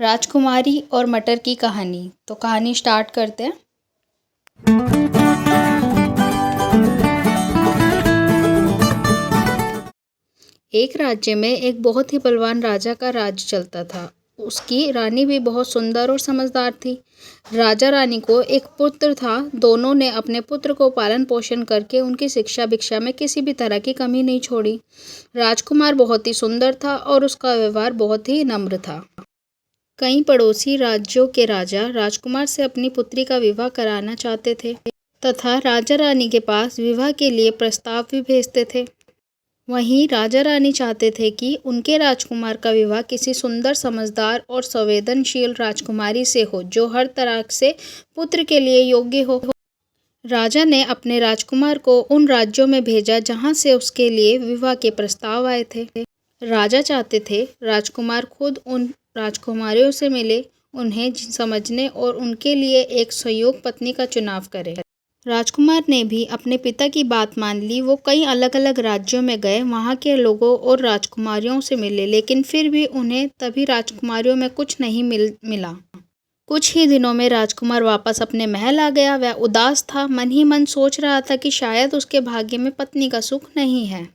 राजकुमारी और मटर की कहानी। तो कहानी स्टार्ट करते हैं। एक राज्य में एक बहुत ही बलवान राजा का राज चलता था। उसकी रानी भी बहुत सुंदर और समझदार थी। राजा रानी को एक पुत्र था। दोनों ने अपने पुत्र को पालन पोषण करके उनकी शिक्षा भिक्षा में किसी भी तरह की कमी नहीं छोड़ी। राजकुमार बहुत ही सुंदर था और उसका व्यवहार बहुत ही नम्र था। कई पड़ोसी राज्यों के राजा राजकुमार से अपनी पुत्री का विवाह कराना चाहते थे तथा राजा रानी के पास विवाह के लिए प्रस्ताव भी भेजते थे। वहीं राजा रानी चाहते थे कि उनके राजकुमार का विवाह किसी सुंदर, समझदार और संवेदनशील राजकुमारी से हो जो हर तरह से पुत्र के लिए योग्य हो। राजा ने अपने राजकुमार को उन राज्यों में भेजा जहां से उसके लिए विवाह के प्रस्ताव आए थे। राजा चाहते थे राजकुमार खुद उन राजकुमारियों से मिले, उन्हें समझने और उनके लिए एक सहयोग पत्नी का चुनाव करे। राजकुमार ने भी अपने पिता की बात मान ली। वो कई अलग अलग राज्यों में गए, वहाँ के लोगों और राजकुमारियों से मिले, लेकिन फिर भी उन्हें तभी राजकुमारियों में कुछ नहीं मिला। कुछ ही दिनों में राजकुमार वापस अपने महल आ गया। वह उदास था, मन ही मन सोच रहा था कि शायद उसके भाग्य में पत्नी का सुख नहीं है।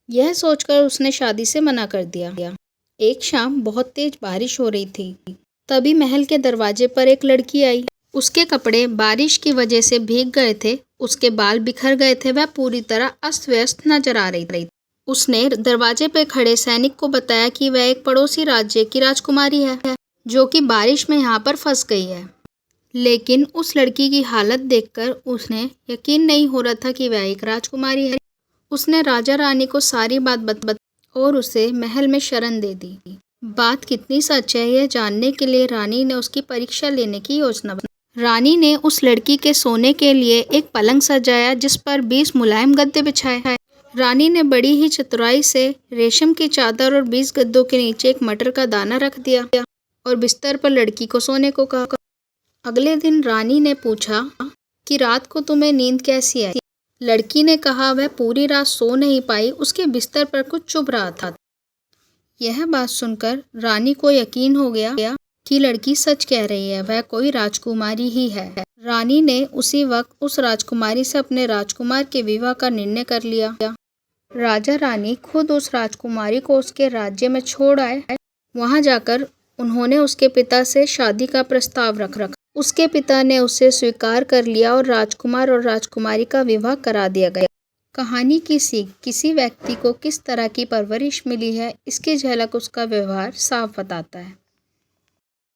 यह सोचकर उसने शादी से मना कर दिया। एक शाम बहुत तेज बारिश हो रही थी। तभी महल के दरवाजे पर एक लड़की आई। उसके कपड़े बारिश की वजह से भीग गए थे, उसके बाल बिखर गए थे, वह पूरी तरह अस्त व्यस्त नजर आ रही थी। उसने दरवाजे पर खड़े सैनिक को बताया कि वह एक पड़ोसी राज्य की राजकुमारी है जो कि बारिश में यहाँ पर फंस गई है। लेकिन उस लड़की की हालत देखकर उन्हें यकीन नहीं हो रहा था कि वह एक राजकुमारी है। उसने राजा रानी को सारी बात बता और उसे महल में शरण दे दी। बात कितनी सच है यह जानने के लिए रानी ने उसकी परीक्षा लेने की योजना बनाई। रानी ने उस लड़की के सोने के लिए एक पलंग सजाया जिस पर 20 मुलायम गद्दे बिछाए। रानी ने बड़ी ही चतुराई से रेशम की चादर और 20 गद्दों के नीचे एक मटर का दाना रख दिया और बिस्तर पर लड़की को सोने को कहा। अगले दिन रानी ने पूछा कि रात को तुम्हें नींद कैसी आई? लड़की ने कहा वह पूरी रात सो नहीं पाई, उसके बिस्तर पर कुछ चुभ रहा था। यह बात सुनकर रानी को यकीन हो गया कि लड़की सच कह रही है, वह कोई राजकुमारी ही है। रानी ने उसी वक्त उस राजकुमारी से अपने राजकुमार के विवाह का निर्णय कर लिया। राजा रानी खुद उस राजकुमारी को उसके राज्य में छोड़ आए। वहां जाकर उन्होंने उसके पिता से शादी का प्रस्ताव रखा। उसके पिता ने उसे स्वीकार कर लिया और राजकुमार और राजकुमारी का विवाह करा दिया गया। कहानी की सीख, किसी व्यक्ति को किस तरह की परवरिश मिली है इसकी झलक उसका व्यवहार साफ बताता है।